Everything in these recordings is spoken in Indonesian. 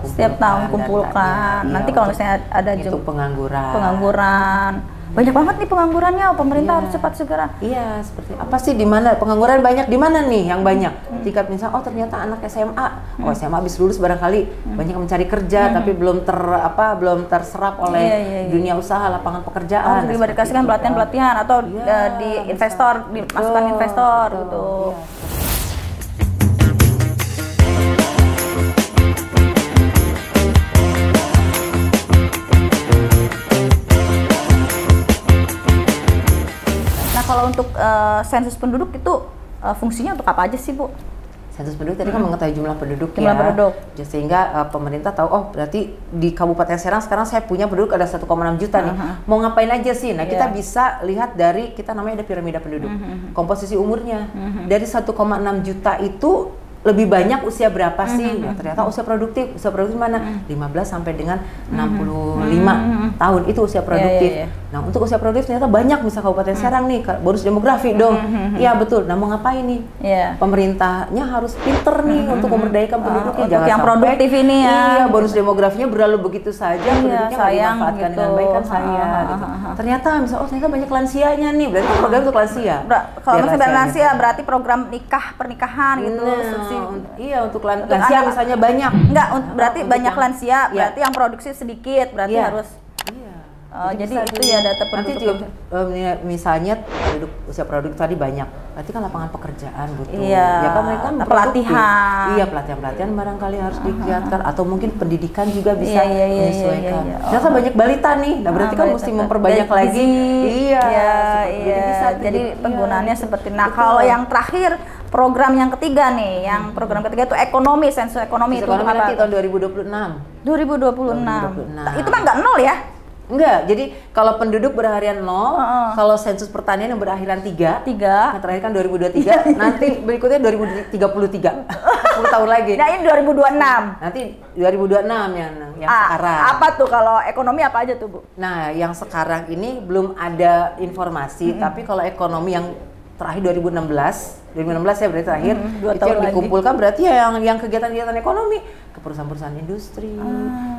kumpulkan. Setiap tahun kumpulkan. Datanya. Nanti Iya, kalau misalnya ada itu pengangguran. Pengangguran. Banyak banget nih penganggurannya. Pemerintah Iya. harus cepat segera. Iya, seperti apa sih di mana pengangguran banyak di mana nih yang banyak? Tingkat misalnya oh ternyata anak SMA, oh SMA habis lulus barangkali banyak yang mencari kerja tapi belum terserap oleh dunia usaha lapangan pekerjaan. Harus diberikan pelatihan-pelatihan atau di investor, dimasukkan investor gitu. Iya. Nah kalau untuk sensus penduduk itu fungsinya untuk apa aja sih Bu? Sensus penduduk tadi kan mengetahui jumlah penduduk Jumlah penduduk. Sehingga pemerintah tahu oh berarti di Kabupaten Serang sekarang saya punya penduduk ada 1,6 juta nih. Mau ngapain aja sih? Nah, kita bisa lihat dari kita namanya ada piramida penduduk. Komposisi umurnya. Dari 1,6 juta itu lebih banyak usia berapa sih? Ya, ternyata usia produktif mana? 15 sampai dengan 65 tahun itu usia produktif. Nah, untuk usia produktif ternyata banyak misal Kabupaten Serang nih, bonus demografi dong. Iya, betul. Nah, mau ngapain nih? Pemerintahnya harus pinter nih untuk memberdayakan penduduknya. Untuk yang produktif ini ya. Iya, bonus demografinya berlalu begitu saja, penduduknya nggak dimanfaatkan dengan baik kan gitu. Ternyata misal, oh ternyata banyak lansianya nih, berarti program untuk lansia. Kalau misalnya lansia berarti program pernikahan gitu. Iya, untuk lansia misalnya banyak. Enggak, berarti banyak lansia, berarti yang produksi sedikit, berarti harus. Jadi itu ya data penduduk. Nanti juga misalnya usia produk tadi banyak, berarti kan lapangan pekerjaan butuh. Ya kan mereka pelatihan. Iya, pelatihan barangkali harus digiatkan atau mungkin pendidikan juga bisa menyesuaikan. Ternyata banyak balita nih, nah berarti kan mesti memperbanyak lagi. Jadi penggunaannya seperti. Nah kalau yang terakhir program yang ketiga nih, yang program ketiga itu ekonomi, sensus ekonomi itu nanti tahun 2026. 2026. Itu mah nggak nol ya? Enggak, jadi kalau penduduk berharian 0, kalau sensus pertanian yang berakhiran 3, yang terakhir kan 2023, nanti berikutnya 2033, 10 tahun lagi. Nah ini 2026. Nanti 2026 yang sekarang. Apa tuh kalau ekonomi apa aja tuh Bu? Nah yang sekarang ini belum ada informasi, tapi kalau ekonomi yang terakhir 2016 ya berarti terakhir itu yang dikumpulkan berarti ya yang kegiatan-kegiatan ekonomi ke perusahaan-perusahaan industri,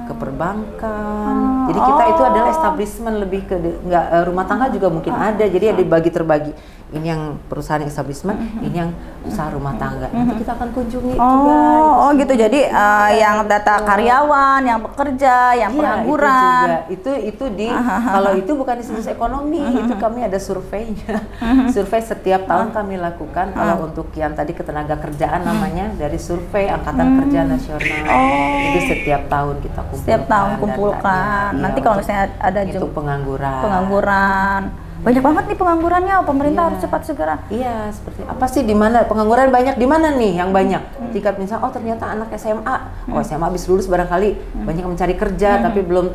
ke perbankan. Jadi kita itu adalah establishment lebih ke rumah tangga juga mungkin ada. Jadi ada terbagi. Ini yang perusahaan establishment, ini yang usaha rumah tangga. Nanti kita akan kunjungi juga. Gitu. Jadi yang data karyawan, yang bekerja, yang pengangguran. Itu di kalau itu bukan di sensus ekonomi, itu kami ada surveinya. Survei setiap tahun kami lakukan. Kalau untuk yang tadi ketenaga kerjaan namanya dari survei Angkatan Kerja Nasional. Itu setiap tahun kita kumpulkan. Setiap tahun kumpulkan. Nanti kalau misalnya ada pengangguran. Banyak banget nih penganggurannya, pemerintah harus cepat segera. Iya, seperti apa sih di mana pengangguran banyak di mana nih yang banyak? Tingkat misalnya oh ternyata anak SMA, oh SMA habis lulus barangkali banyak yang mencari kerja tapi belum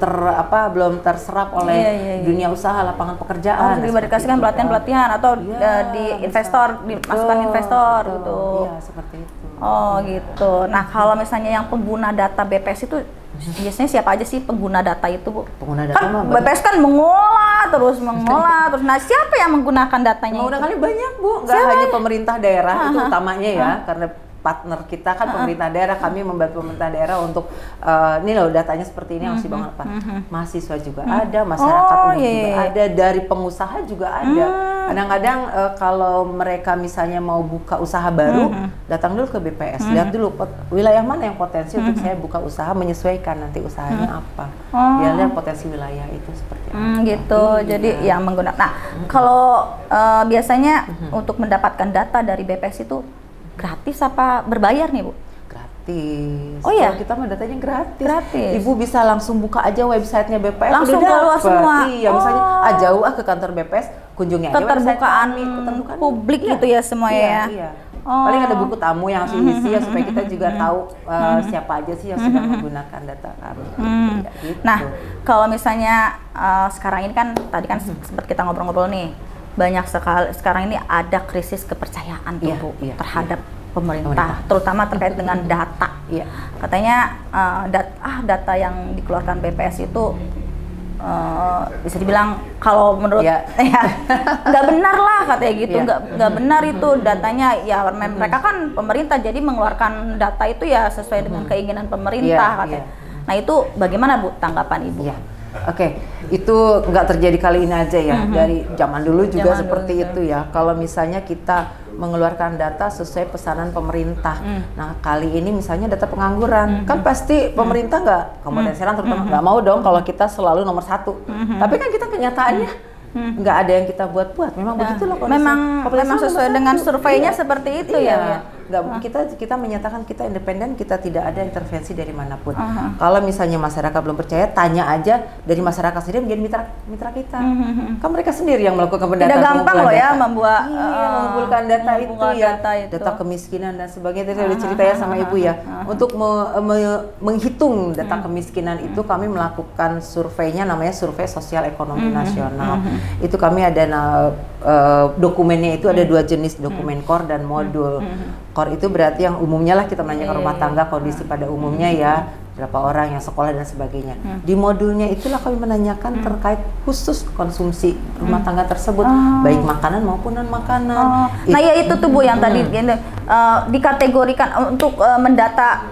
terserap oleh dunia usaha lapangan pekerjaan. Harus diberikan pelatihan-pelatihan atau di investor, dimasukkan investor gitu. Iya, seperti itu. Oh gitu. Nah kalau misalnya yang pengguna data BPS itu biasanya siapa aja sih pengguna data itu Bu? Pengguna data kan BPS kan mengolah terus. Nah siapa yang menggunakan datanya? Menggunakannya banyak Bu, nggak hanya pemerintah daerah itu utamanya ya, karena partner kita kan pemerintah daerah, kami membantu pemerintah daerah untuk ini loh datanya seperti ini harus dibangun apa. Mahasiswa juga ada, masyarakat umum juga ada, dari pengusaha juga ada. Kadang-kadang kalau mereka misalnya mau buka usaha baru, datang dulu ke BPS, lihat dulu wilayah mana yang potensi untuk saya buka usaha, menyesuaikan nanti usahanya apa. Dia lihat potensi wilayah itu seperti apa. Gitu. Jadi yang menggunakan. Nah, kalau biasanya untuk mendapatkan data dari BPS itu gratis apa berbayar nih Bu? Gratis. Oh ya? Kita mah datanya gratis. Ibu bisa langsung buka aja websitenya BPS. Langsung keluar semua. Iya, misalnya jauh ke kantor BPS, kunjungi aja keterbukaan publik gitu ya semuanya ya. Iya. Paling ada buku tamu yang harus diisi ya supaya kita juga tahu siapa aja sih yang sudah menggunakan data kami. Gitu. Nah, kalau misalnya sekarang ini kan tadi kan sempat kita ngobrol-ngobrol nih. Banyak sekali sekarang ini ada krisis kepercayaan tuh Bu terhadap pemerintah, terutama terkait dengan data. Katanya data yang dikeluarkan BPS itu bisa dibilang kalau menurut ya nggak benar lah katanya gitu, nggak benar itu datanya ya, mereka kan pemerintah jadi mengeluarkan data itu ya sesuai dengan keinginan pemerintah katanya. Nah itu bagaimana Bu tanggapan Ibu? Oke, itu nggak terjadi kali ini aja ya, dari zaman dulu juga seperti itu ya. Kalau misalnya kita mengeluarkan data sesuai pesanan pemerintah. Nah kali ini misalnya data pengangguran, kan pasti pemerintah Kabupaten Serang terutama nggak mau dong kalau kita selalu nomor 1. Tapi kan kita kenyataannya nggak ada yang kita buat-buat. Memang begitu loh. Memang sesuai dengan surveinya seperti itu ya. Nggak, kita menyatakan kita independen, kita tidak ada intervensi dari manapun. Kalau misalnya masyarakat belum percaya, tanya aja dari masyarakat sendiri menjadi mitra kita. Kan mereka sendiri yang melakukan pendataan. Tidak gampang loh ya mengumpulkan data itu ya, data kemiskinan dan sebagainya. Tadi udah ceritanya sama Ibu ya. Untuk menghitung data kemiskinan itu kami melakukan surveinya, namanya Survei Sosial Ekonomi Nasional. Itu kami ada dokumennya itu ada 2 jenis, dokumen core dan modul. Core itu berarti yang umumnya lah, kita menanyakan rumah tangga, kondisi pada umumnya ya, berapa orang yang sekolah dan sebagainya. Di modulnya itulah kami menanyakan terkait khusus konsumsi rumah tangga tersebut, baik makanan maupun non makanan. Nah ya itu tuh Bu yang tadi dikategorikan untuk mendata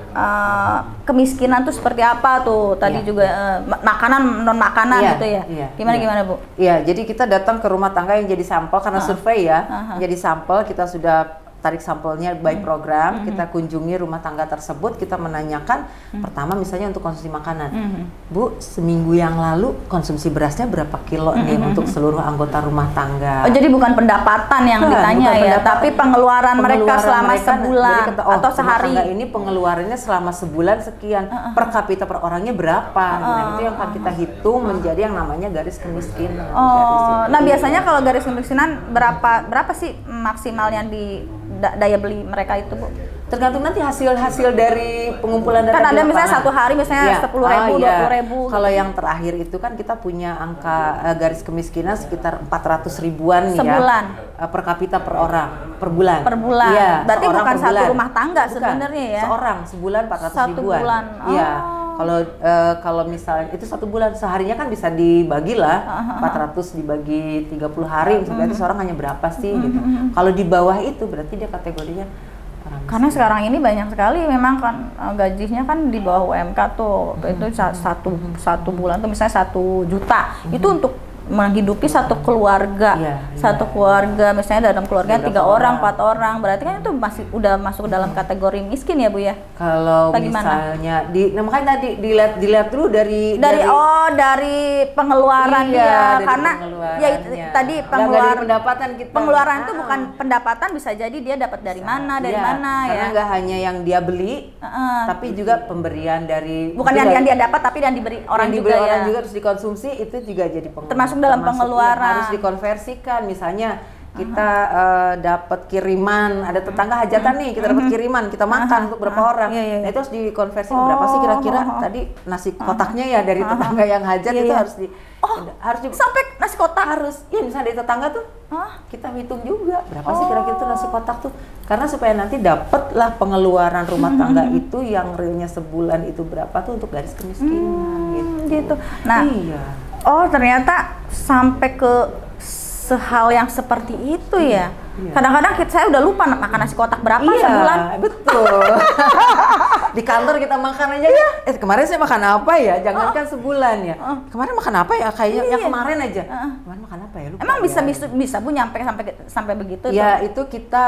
kemiskinan tuh seperti apa tuh tadi juga makanan non makanan gitu ya. Gimana Bu? Iya, jadi kita datang ke rumah tangga yang jadi sampel karena survei ya. Jadi sampel kita sudah tarik sampelnya by program, kita kunjungi rumah tangga tersebut, kita menanyakan pertama misalnya untuk konsumsi makanan. Bu, seminggu yang lalu konsumsi berasnya berapa kilo nih untuk seluruh anggota rumah tangga? Oh, jadi bukan pendapatan yang ditanya ya, tapi pengeluaran mereka selama sebulan atau sehari. Rumah tangga ini pengeluarannya selama sebulan sekian, per kapita per orangnya berapa? Nah, itu yang akan kita hitung menjadi yang namanya garis kemiskinan. Nah biasanya kalau garis kemiskinan berapa sih maksimalnya di daya beli mereka itu Bu? Tergantung nanti hasil dari pengumpulan data. Kan ada misalnya satu hari misalnya 10.000, 20.000. Kalau yang terakhir itu kan kita punya angka garis kemiskinan sekitar 400 ribuan sebulan. Ya, per kapita per orang per bulan. Per bulan. Ya, berarti bukan satu rumah tangga sebenarnya ya. Seorang sebulan 400 ribuan. Bulan. Iya. Kalau misalnya itu 1 bulan, seharinya kan bisa dibagi lah, 400 dibagi 30 hari, berarti seorang hanya berapa sih gitu. Kalau di bawah itu berarti dia kategorinya karena sekarang ini banyak sekali memang kan gajinya kan di bawah UMK tuh, itu satu bulan tuh misalnya 1 juta, itu untuk menghidupi satu keluarga, keluarga misalnya dalam keluarga 3 orang, 4 orang, berarti kan itu masih udah masuk dalam kategori miskin ya Bu ya? Kalau misalnya makanya tadi dilihat dulu dari pengeluaran ya, karena ya tadi pengeluaran itu bukan pendapatan, bisa jadi dia dapat dari mana karena ya, nggak hanya yang dia beli, tapi juga pemberian dari bukan yang dia dapat tapi yang diberi orang juga terus dikonsumsi, itu juga jadi pengeluaran. Dalam pengeluaran harus dikonversikan. Misalnya kita dapat kiriman, ada tetangga hajatan nih, kita dapat kiriman, kita makan untuk berapa orang. Nah, itu harus dikonversi berapa sih kira-kira tadi nasi kotaknya ya dari tetangga yang hajat itu harus sampai nasi kotak harus. Ya misalnya dari tetangga tuh kita hitung juga berapa sih kira-kira tuh nasi kotak tuh, karena supaya nanti dapatlah pengeluaran rumah tangga itu yang realnya sebulan itu berapa tuh untuk garis kemiskinan gitu. Nah, ternyata sampai ke sehal yang seperti itu ya. Kadang-kadang saya udah lupa makan nasi kotak berapa sebulan. Betul. Di kantor kita makan aja. Kemarin saya makan apa ya? Jangankan sebulan ya. Kemarin makan apa ya? Kayaknya yang kemarin aja. Kemarin makan apa ya? Lupa. Emang bisa Bu nyampe sampai begitu? Ya itu kita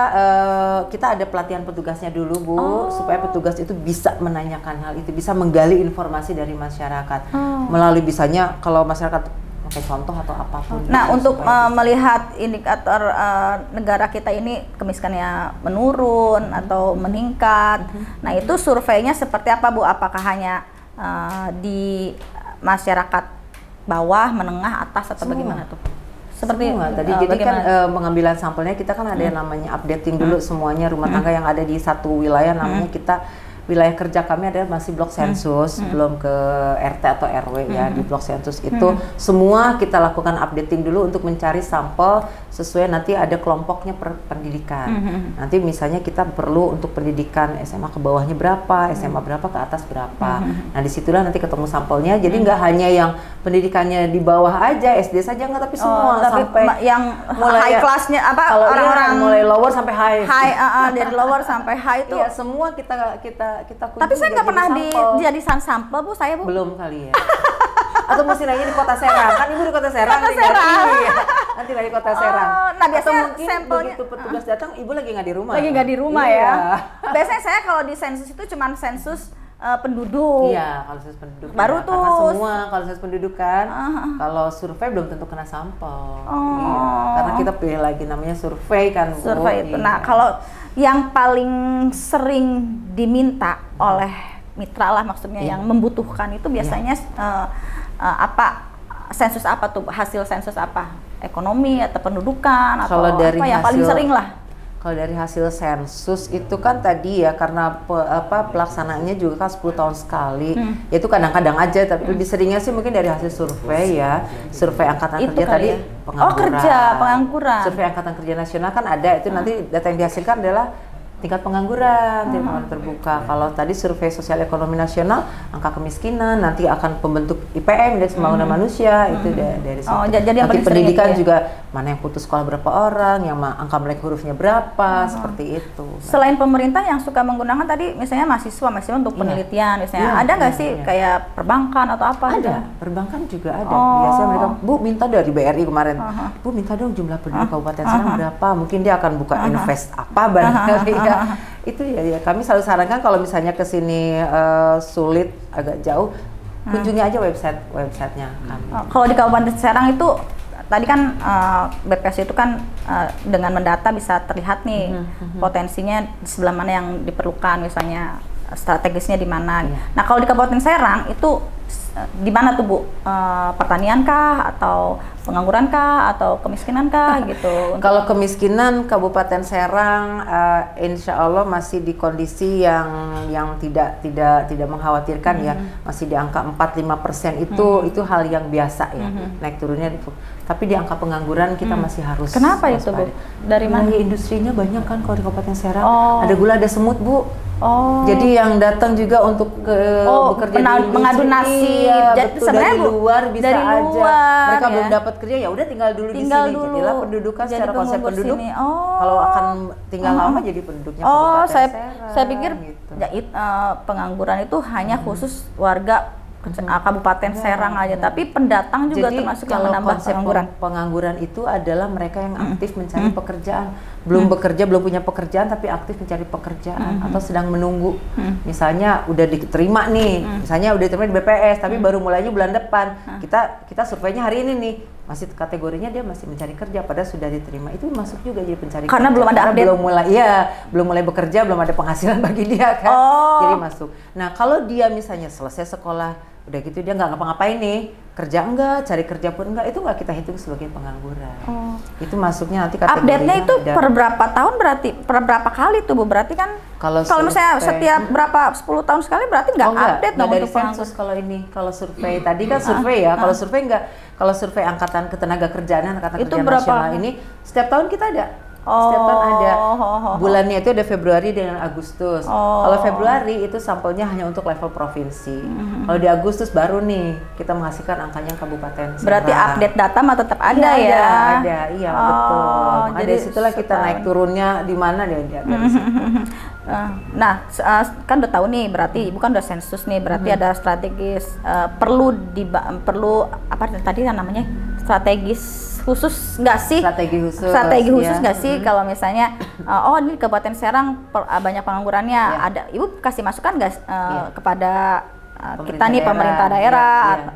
ada pelatihan petugasnya dulu Bu, supaya petugas itu bisa menanyakan hal itu, bisa menggali informasi dari masyarakat melalui bisanya kalau masyarakat pakai contoh atau apapun. Nah, untuk melihat indikator negara kita ini kemiskinannya menurun atau meningkat. Nah, itu surveinya seperti apa Bu? Apakah hanya di masyarakat bawah, menengah, atas atau bagaimana tuh? Seperti tadi jadi kan pengambilan sampelnya kita kan ada yang namanya updating dulu semuanya rumah tangga yang ada di satu wilayah, namanya kita wilayah kerja kami adalah masih blok sensus, belum ke RT atau RW ya. Di blok sensus itu semua kita lakukan updating dulu untuk mencari sampel sesuai nanti ada kelompoknya pendidikan. Nanti misalnya kita perlu untuk pendidikan SMA ke bawahnya berapa, SMA berapa ke atas berapa. Nah disitulah nanti ketemu sampelnya. Jadi nggak hanya yang pendidikannya di bawah aja, SD saja nggak, tapi semua sampai yang mulai high classnya apa, orang-orang mulai lower sampai high. Dari lower sampai high itu. Iya, semua kita kunjungi. Tapi saya nggak pernah dijadikan sampel Bu, saya Bu. Belum kali ya. Atau mesti nanya di Kota Serang, kan Ibu di Kota Serang. Iya. Nanti dari Kota Serang. Nah biasanya mungkin sampelnya begitu petugas datang, Ibu lagi nggak di rumah. Lagi nggak di rumah iya. Ya. Biasanya saya kalau di sensus itu cuma sensus penduduk. Iya, kalau sensus penduduk. Baru ya, tuh. Karena semua kalau sensus penduduk kan, kalau survei belum tentu kena sampel. Iya, karena kita pilih lagi namanya survei kan. Survei itu. Iya. Nah kalau yang paling sering diminta oleh mitra lah maksudnya yang membutuhkan itu biasanya apa? Sensus apa tuh? Hasil sensus apa? Ekonomi atau pendudukan atau kalau dari apa yang paling sering lah? Kalau dari hasil sensus itu kan tadi ya karena pelaksanaannya juga kan 10 tahun sekali. Ya itu kadang-kadang aja, tapi lebih seringnya sih mungkin dari hasil survei ya. Survei Angkatan Itu Kerja tadi ya? pengangguran. Pengangguran. Survei Angkatan Kerja Nasional kan ada, itu nanti data yang dihasilkan adalah tingkat pengangguran, tingkat pengangguran terbuka. Kalau tadi survei sosial ekonomi nasional, angka kemiskinan, nanti akan pembentuk IPM, Indeks Pembangunan Manusia, itu dari situ. Jadi nanti pendidikan ya? juga, mana yang putus sekolah berapa orang, yang angka melek hurufnya berapa, seperti itu. Selain pemerintah yang suka menggunakan tadi, misalnya mahasiswa untuk penelitian, misalnya ada nggak sih kayak perbankan atau apa? Ada, perbankan juga ada. Biasanya mereka, Bu minta dari BRI kemarin, Bu minta dong jumlah penduduk Kabupaten Serang berapa, mungkin dia akan buka invest apa barangkali. Itu ya kami selalu sarankan kalau misalnya ke sini sulit agak jauh, kunjungi aja websitenya kami. Kalau di Kabupaten Serang itu tadi kan BPS itu kan dengan mendata bisa terlihat nih potensinya di sebelah mana yang diperlukan, misalnya strategisnya di mana. Nah kalau di Kabupaten Serang itu di mana tuh Bu? Pertanian kah atau pengangguran kah atau kemiskinan kah gitu? Kalau kemiskinan Kabupaten Serang insya Allah masih di kondisi yang tidak mengkhawatirkan ya, masih di angka 4-5% itu hal yang biasa ya, naik turunnya itu. Tapi di angka pengangguran kita masih harus. Kenapa itu Bu? Dari mana? Industrinya banyak kan kalau di Kabupaten Serang. Ada gula, ada semut Bu. Jadi yang datang juga untuk bekerja di mengadu nasib. Jadi sebenarnya dari luar bisa dari aja. Luar, mereka belum dapat kerja, ya udah tinggal dulu di sini. Jadilah pendudukan secara konsep penduduk. Kalau akan tinggal lama jadi penduduknya Kabupaten Serang. Saya pikir gitu. pengangguran itu hanya khusus warga Kabupaten Serang aja, tapi pendatang juga jadi, termasuk yang menambah pengangguran. Pengangguran itu adalah mereka yang aktif mencari pekerjaan, belum bekerja, belum punya pekerjaan tapi aktif mencari pekerjaan atau sedang menunggu. Misalnya udah diterima nih, misalnya udah diterima di BPS tapi baru mulainya bulan depan. Kita surveinya hari ini nih, masih kategorinya dia masih mencari kerja padahal sudah diterima, itu masuk juga jadi pencari karena kerja. Belum ada update. belum mulai bekerja, belum ada penghasilan bagi dia kan. Jadi masuk. Nah, kalau dia misalnya selesai sekolah udah gitu dia nggak ngapa-ngapain nih, kerja enggak, cari kerja pun enggak, itu nggak kita hitung sebagai pengangguran. Itu masuknya nanti kategorinya. Update-nya itu per berapa tahun berarti? Per berapa kali tuh Bu? Berarti kan kalau misalnya setiap berapa 10 tahun sekali berarti nggak update dong dari untuk sensus kalau ini. Kalau survei tadi kan survei ya, kalau survei enggak. Kalau survei Angkatan Ketenagakerjaan, Angkatan Kerja Nasional ini setiap tahun kita ada. Setiap tahun ada. Bulannya itu ada Februari dengan Agustus. Kalau Februari itu sampelnya hanya untuk level provinsi. Kalau di Agustus baru nih kita menghasilkan angkanya Kabupaten Serang. Berarti update data mah tetap ada ya? Ada, iya betul. Jadi dari situlah kita naik turunnya di mana dia dari situ. Nah, kan udah tahu nih, berarti Ibu kan udah sensus nih, berarti ada strategis, perlu apa tadi namanya, strategis khusus nggak sih? Strategi khusus nggak sih kalau misalnya, ini Kabupaten Serang banyak penganggurannya, ada Ibu kasih masukan nggak kepada kita nih pemerintah daerah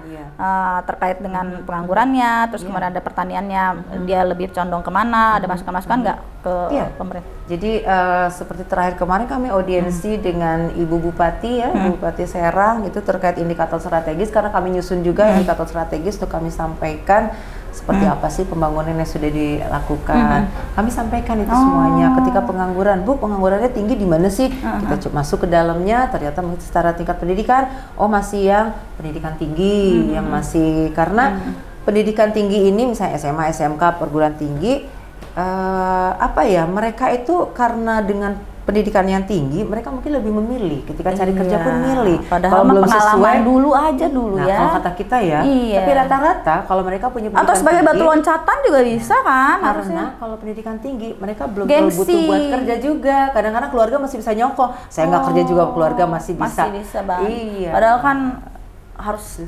terkait dengan penganggurannya, terus kemudian ada pertaniannya, dia lebih condong kemana, ada masukan-masukan nggak ke pemerintah? Jadi seperti terakhir kemarin kami audiensi dengan Ibu Bupati ya, Bupati Serang itu terkait indikator strategis, karena kami nyusun juga indikator strategis untuk kami sampaikan seperti apa sih pembangunan yang sudah dilakukan. Kami sampaikan itu semuanya. Ketika pengangguran, Bu, penganggurannya tinggi di mana sih? Kita masuk ke dalamnya, ternyata secara tingkat pendidikan, masih yang pendidikan tinggi, yang masih karena pendidikan tinggi ini misalnya SMA, SMK, perguruan tinggi, mereka itu karena dengan pendidikan yang tinggi, mereka mungkin lebih memilih. Ketika cari kerja pun milih. Padahal belum sesuai dulu aja ya. Kalau kata kita ya. Tapi rata-rata kalau mereka punya pendidikan atau sebagai tinggi, batu loncatan juga bisa kan? Karena harusnya. kalau pendidikan tinggi, mereka belum butuh buat kerja juga. Kadang-kadang keluarga masih bisa nyokong. Saya nggak kerja juga, keluarga masih bisa. Masih bisa banget. Iya. Padahal kan harus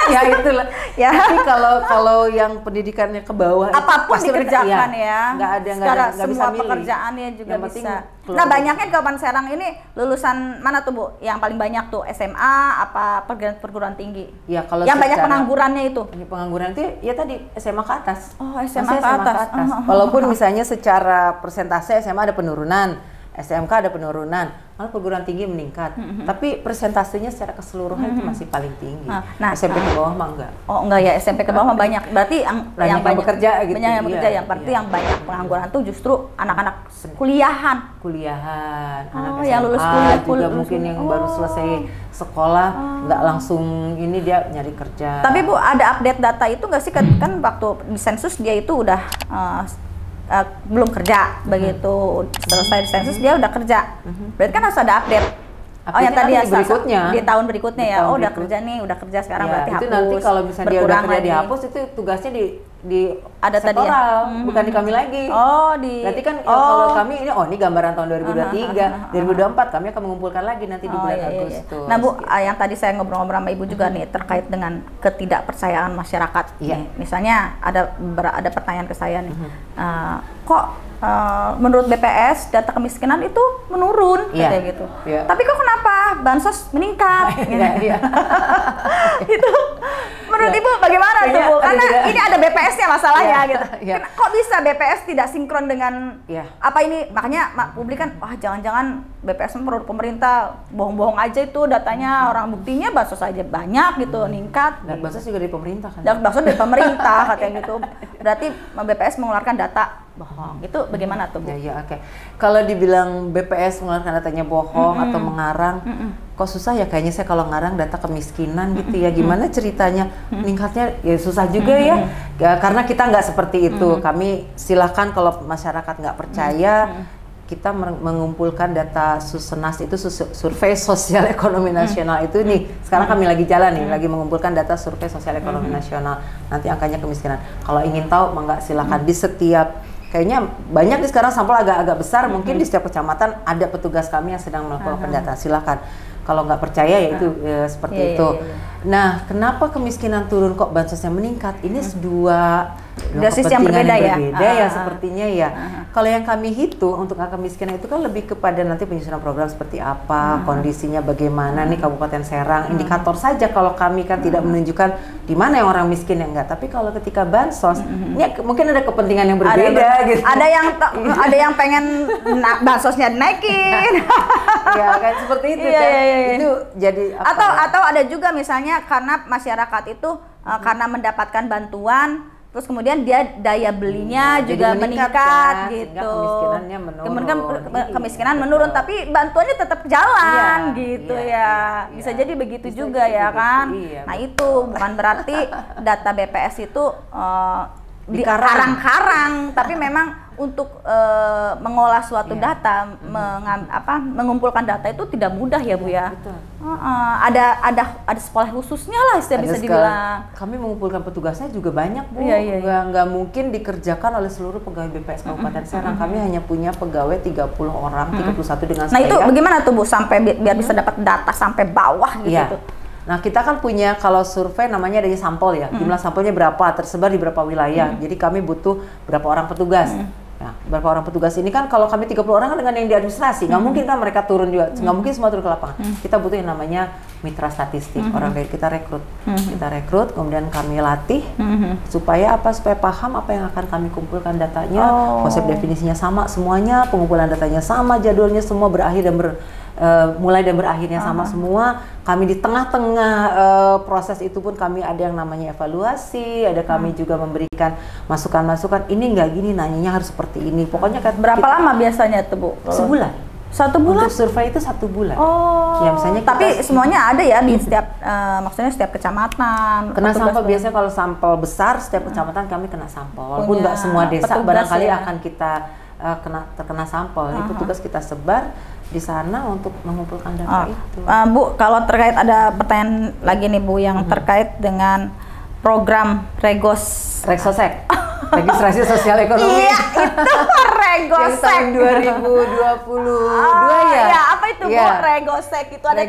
ya itulah ya. Tapi kalau yang pendidikannya ke bawah apapun dikerjakan nggak bisa semua milih. Pekerjaannya juga bisa. Nah, banyaknya di Kabupaten Serang ini lulusan mana tuh, Bu? Yang paling banyak tuh SMA apa perguruan tinggi? Ya, kalau yang banyak penganggurannya itu. Pengangguran itu ya tadi SMA ke atas. SMA ke atas. Walaupun misalnya secara persentase SMA ada penurunan, SMK ada penurunan, malah perguruan tinggi meningkat. Tapi persentasenya secara keseluruhan itu masih paling tinggi. Nah, SMP ke bawah mah enggak. Oh, enggak ya, SMP ke bawah mah banyak. Berarti yang banyak bekerja gitu. Banyak yang bekerja, yang berarti yang banyak pengangguran tuh justru anak-anak kuliahan, anak SMA, yang lulus kuliah juga mungkin yang baru selesai sekolah, nggak langsung ini dia nyari kerja. Tapi Bu, ada update data itu nggak sih? Kan waktu di sensus dia itu udah belum kerja, begitu selesai di sensus dia udah kerja. Berarti kan harus ada update. Yang tadi ya di tahun berikutnya ya. Udah kerja nih, udah kerja sekarang berarti itu hapus. Nanti kalau misalnya dia udah kerja dihapus, itu tugasnya di ada tadi ya? Bukan di kami lagi. Berarti kan kalau kami ini gambaran tahun 2023, 2024 kami akan mengumpulkan lagi nanti di bulan Agustus. Nah, Bu, yang tadi saya ngobrol-ngobrol sama Ibu juga nih terkait dengan ketidakpercayaan masyarakat. Nih, misalnya ada pertanyaan ke saya nih. Menurut BPS data kemiskinan itu menurun kayak gitu. Tapi kok kenapa bansos meningkat? Itu menurut Ibu bagaimana tuh, Bu? Karena ini ada BPS-nya masalahnya gitu. Kok bisa BPS tidak sinkron dengan apa ini? Makanya publik kan jangan-jangan BPS produk pemerintah bohong-bohong aja itu datanya, orang buktinya bansos aja banyak gitu meningkat. Dan bansos juga dari pemerintah kan? Bansos dari pemerintah katanya gitu. Berarti BPS mengeluarkan data bohong. Itu bagaimana tuh, Bu? Oke. Kalau dibilang BPS mengeluarkan datanya bohong atau mengarang, kok susah ya kayaknya saya kalau ngarang data kemiskinan gitu ya. Gimana ceritanya meningkatnya? Ya susah juga ya. Karena kita nggak seperti itu. Kami silahkan kalau masyarakat nggak percaya, kita mengumpulkan data Susenas itu survei sosial ekonomi nasional itu nih. Sekarang kami lagi jalan nih, lagi mengumpulkan data survei sosial ekonomi nasional. Nanti angkanya kemiskinan. Kalau ingin tahu, mangga silahkan di setiap. Kayaknya banyak di sekarang sampel agak besar, mungkin di setiap kecamatan ada petugas kami yang sedang melakukan pendata. Silakan. Kalau nggak percaya ya itu seperti itu. Nah, kenapa kemiskinan turun kok bansosnya meningkat? Ini dua dosis yang berbeda ya sepertinya ya. Kalau yang kami hitung untuk angka kemiskinan itu kan lebih kepada nanti penyusunan program seperti apa, kondisinya bagaimana nih Kabupaten Serang. Indikator saja kalau kami kan tidak menunjukkan di mana yang orang miskin yang enggak. Tapi kalau ketika bansos, ini mungkin ada kepentingan yang berbeda gitu. Ada yang pengen bansosnya dinaikin. Ya kan seperti itu Itu jadi atau ada juga misalnya karena masyarakat itu karena mendapatkan bantuan, terus kemudian dia daya belinya juga meningkat kan, gitu. Kemiskinannya menurun. Kemiskinan menurun, tapi bantuannya tetap jalan gitu ya. Bisa jadi begitu juga ya kan. Nah itu bukan berarti data BPS itu dikarang-karang, tapi memang untuk mengolah suatu data, mengumpulkan data itu tidak mudah ya, Bu ya. Betul. Ada sekolah khususnya lah, bisa dibilang. Kami mengumpulkan petugasnya juga banyak, Bu. Nggak mungkin dikerjakan oleh seluruh pegawai BPS Kabupaten Serang. Kami hanya punya pegawai 30 orang, 31 dengan saya. Nah itu bagaimana tuh, Bu, sampai biar bisa dapat data sampai bawah gitu? Nah, kita kan punya kalau survei namanya adanya sampel ya. Jumlah sampelnya berapa, tersebar di berapa wilayah. Jadi kami butuh berapa orang petugas. Nah, berapa orang petugas ini kan kalau kami 30 orang kan dengan yang di administrasi, nggak mungkin kan mereka turun juga, nggak mungkin semua turun ke lapangan. Kita butuh yang namanya mitra statistik, orang dari kita rekrut. Kita rekrut, kemudian kami latih supaya paham apa yang akan kami kumpulkan datanya, konsep definisinya sama semuanya, pengumpulan datanya sama, jadwalnya semua berakhir dan mulai dan berakhirnya sama semua. Kami di tengah-tengah proses itu pun kami ada yang namanya evaluasi, ada kami juga memberikan masukan-masukan, ini nggak gini, nanyanya harus seperti ini. Pokoknya berapa lama biasanya tuh Bu? Sebulan. 1 bulan? Untuk survei itu 1 bulan. Oh. Ya misalnya tapi semuanya ada ya di setiap, maksudnya setiap kecamatan. Kena sampel biasanya kalau sampel besar setiap kecamatan kami kena sampel. Walaupun nggak semua desa barangkali akan kita terkena sampel. Itu tugas kita sebar di sana untuk mengumpulkan data itu. Bu, kalau terkait ada pertanyaan lagi nih Bu yang terkait dengan program Regsosek. Registrasi Sosial Ekonomi. Iya, itu Regosek. Yang tahun 2022 ya. Iya, apa itu Bu? Regosek itu ada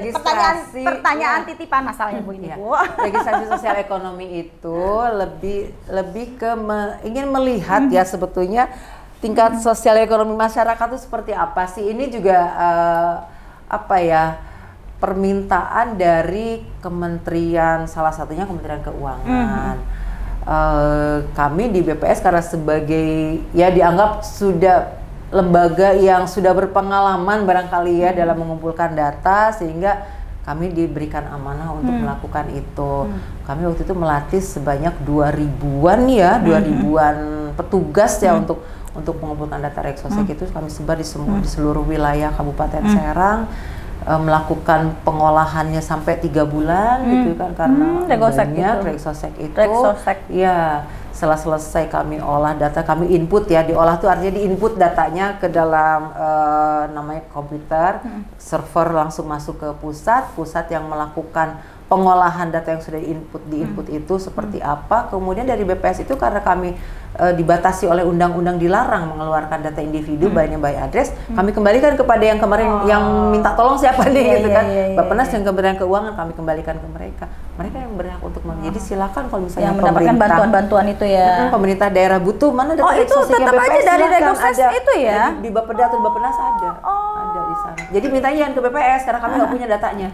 pertanyaan titipan masalahnya Bu ini Bu. Registrasi Sosial Ekonomi itu lebih ke ingin melihat ya sebetulnya tingkat sosial ekonomi masyarakat itu seperti apa sih. Ini juga permintaan dari kementerian, salah satunya Kementerian Keuangan. Kami di BPS karena sebagai ya dianggap sudah lembaga yang sudah berpengalaman barangkali ya dalam mengumpulkan data, sehingga kami diberikan amanah untuk melakukan itu. Kami waktu itu melatih sebanyak 2000-an ya, 2000-an petugas ya untuk mengumpulkan data Regsosek itu kami sebar di seluruh wilayah Kabupaten Serang. Melakukan pengolahannya sampai 3 bulan gitu kan, karena banyak Regsosek itu. Ya, setelah selesai kami olah data, kami input ya, diolah tuh artinya diinput datanya ke dalam namanya komputer, server langsung masuk ke pusat yang melakukan pengolahan data yang sudah diinput itu seperti apa. Kemudian dari BPS itu karena kami dibatasi oleh undang-undang dilarang mengeluarkan data individu by name by address, kami kembalikan kepada yang kemarin yang minta tolong siapa nih gitu kan. Bappenas yang Kementerian Keuangan kami kembalikan ke mereka. Mereka yang berhak untuk jadi silakan kalau misalnya yang mendapatkan bantuan-bantuan itu ya. Pemerintah daerah butuh mana data itu tetap BPS, aja dari Regsosek itu ya. Di Bapeda atau Bappenas ada. Ada di sana. Jadi mintanya ke BPS karena kami nggak punya datanya.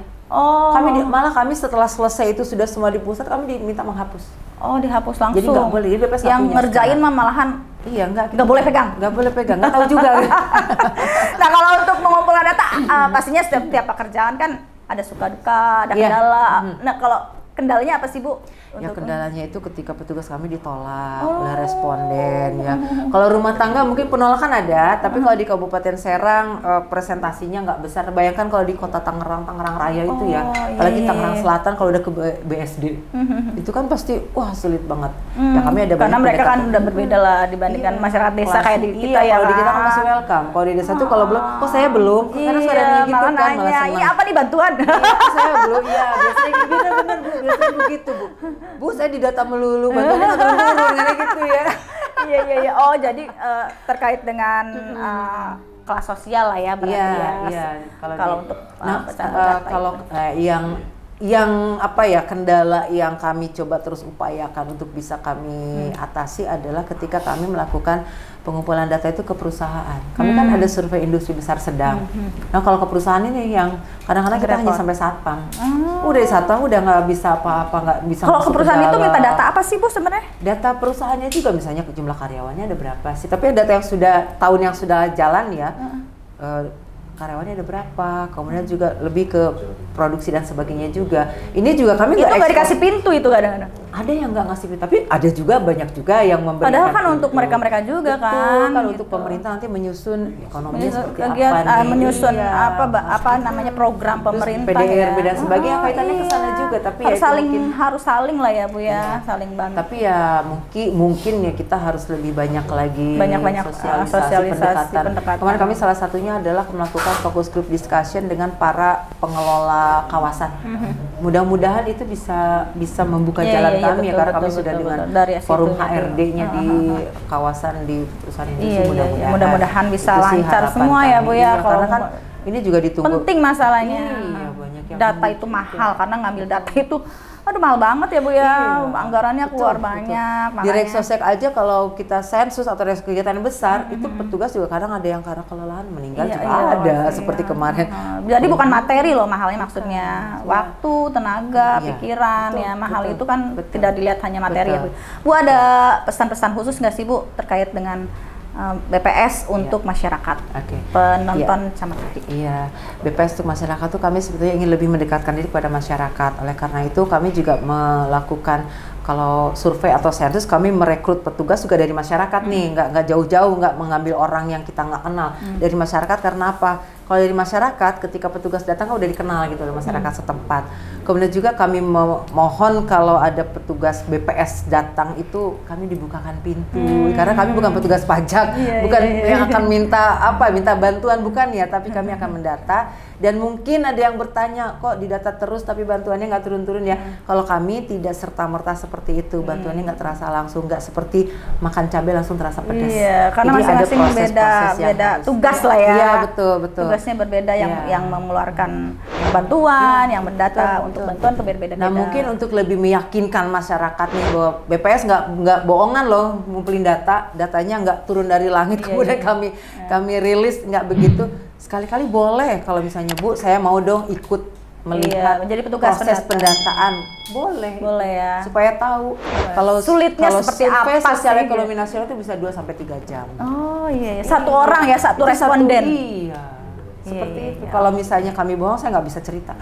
Kami setelah selesai itu sudah semua di pusat, kami diminta menghapus. Dihapus langsung. Jadi nggak boleh. Jadi BPS yang ngerjain mah malahan nggak boleh pegang. Nggak boleh pegang. Nggak tahu juga. Nah kalau untuk mengumpulkan data, pastinya setiap pekerjaan kan ada suka duka, ada kendala. Nah kalau kendalanya apa sih Bu? Ya kendalanya itu ketika petugas kami ditolak oleh responden ya. Kalau rumah tangga mungkin penolakan ada, tapi kalau di Kabupaten Serang presentasinya nggak besar. Bayangkan kalau di kota Tangerang Raya itu ya, apalagi Tangerang Selatan kalau udah ke BSD, itu kan pasti sulit banget. Ya kami ada karena mereka kan udah berbeda lah dibandingkan masyarakat desa kayak di kita ya. Kalau di kita kan masih welcome. Kalau di desa tuh kalau belum, saya belum. Karena suaranya gitu kan malah senang. Iya apa nih bantuan? Saya belum. Iya biasanya bener-bener Bu, biasanya begitu Bu, saya didata melulu, bantuannya nggak turun gitu ya. Iya. Jadi terkait dengan kelas sosial lah ya berarti ya. Iya. Kalau untuk yang kendala yang kami coba terus upayakan untuk bisa kami atasi adalah ketika kami melakukan pengumpulan data itu ke perusahaan. Kami kan ada survei industri besar sedang. Nah kalau ke perusahaan ini yang kadang-kadang kita hanya sampai satpam. Udah di satpam udah nggak bisa apa-apa, nggak bisa. Kalau ke perusahaan itu minta data apa sih Bu sebenarnya? Data perusahaannya juga misalnya jumlah karyawannya ada berapa sih. Tapi data yang tahun yang sudah jalan ya. Karyawannya ada berapa, kemudian juga lebih ke produksi dan sebagainya juga. Ini juga kami nggak dikasih pintu itu kadang-kadang. Ada yang nggak ngasih pintu, tapi ada juga banyak juga yang memberikan. Padahal kan untuk mereka juga kan. Kalau untuk pemerintah nanti menyusun ekonominya seperti apa nih. Menyusun apa namanya program pemerintah. PDRB dan sebagainya kaitannya ke sana juga, tapi harus saling lah ya Bu ya, saling bantu. Tapi ya mungkin ya kita harus lebih banyak lagi sosialisasi pendekatan. Kemarin kami salah satunya adalah melakukan fokus group discussion dengan para pengelola kawasan. Mudah-mudahan itu bisa membuka jalan kami ya, karena kami sudah dengan forum HRD-nya di kawasan di perusahaan industri. Mudah-mudahan bisa lancar semua ya Bu ya. Karena kan ini juga ditunggu. Penting masalahnya. Iya, banyak yang data itu mahal karena ngambil data itu mahal banget ya Bu ya, anggarannya keluar banyak. Di Regsosek aja kalau kita sensus atau kegiatan besar, itu petugas juga kadang ada yang karena kelelahan meninggal ada seperti kemarin. Jadi bukan materi loh mahalnya, maksudnya waktu, tenaga, pikiran ya mahal itu kan tidak dilihat hanya materi ya Bu. Bu ada pesan-pesan khusus nggak sih Bu terkait dengan BPS untuk masyarakat, penonton sama tadi. Iya, BPS untuk masyarakat tuh kami sebetulnya ingin lebih mendekatkan diri kepada masyarakat. Oleh karena itu kami juga melakukan kalau survei atau sensus, kami merekrut petugas juga dari masyarakat nih, nggak jauh-jauh, nggak mengambil orang yang kita nggak kenal dari masyarakat. Karena apa? Kalau dari masyarakat, ketika petugas datang udah dikenal gitu oleh masyarakat setempat. Kemudian juga kami mohon kalau ada petugas BPS datang itu kami dibukakan pintu, karena kami bukan petugas pajak, bukan yang akan minta bantuan, bukan ya, tapi kami akan mendata. Dan mungkin ada yang bertanya, kok didata terus tapi bantuannya nggak turun-turun ya? Kalau kami tidak serta-merta seperti itu, bantuannya nggak terasa langsung, nggak seperti makan cabai langsung terasa pedas. Iya, karena masing-masing beda tugas lah ya. Iya, betul. Tugasnya berbeda, yang mengeluarkan bantuan, yang mendata untuk bantuan tuh berbeda-beda. Nah, mungkin untuk lebih meyakinkan masyarakat nih bahwa BPS nggak bohongan loh ngumpulin datanya nggak turun dari langit kemudian kami rilis, nggak begitu. Sekali-kali boleh kalau misalnya Bu, saya mau dong ikut melihat menjadi petugas proses pendataan. Boleh ya. Supaya tahu kalau sulitnya seperti apa secara ekonomi nasional itu bisa 2-3 jam. Oh iya. Satu orang ya, satu responden. Iya. Seperti itu. Kalau misalnya kami bohong, saya nggak bisa cerita.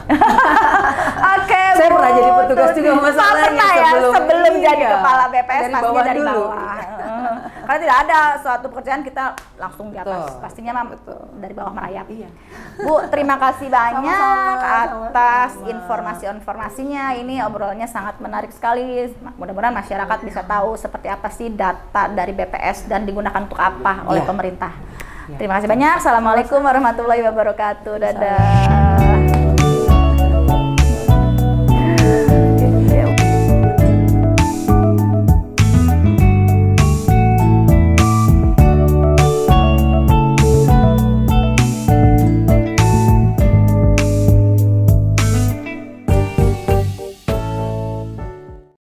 Oke, saya pernah jadi petugas juga masalahnya sebelum jadi kepala BPS, pastinya dari bawah. Karena tidak ada suatu pekerjaan kita langsung di atas, pastinya dari bawah merayap. Iya. Bu, terima kasih banyak atas informasi-informasinya. Ini obrolannya sangat menarik sekali. Mudah-mudahan masyarakat bisa tahu seperti apa sih data dari BPS dan digunakan untuk apa oleh pemerintah. Terima kasih banyak. Assalamualaikum warahmatullahi wabarakatuh. Dadah.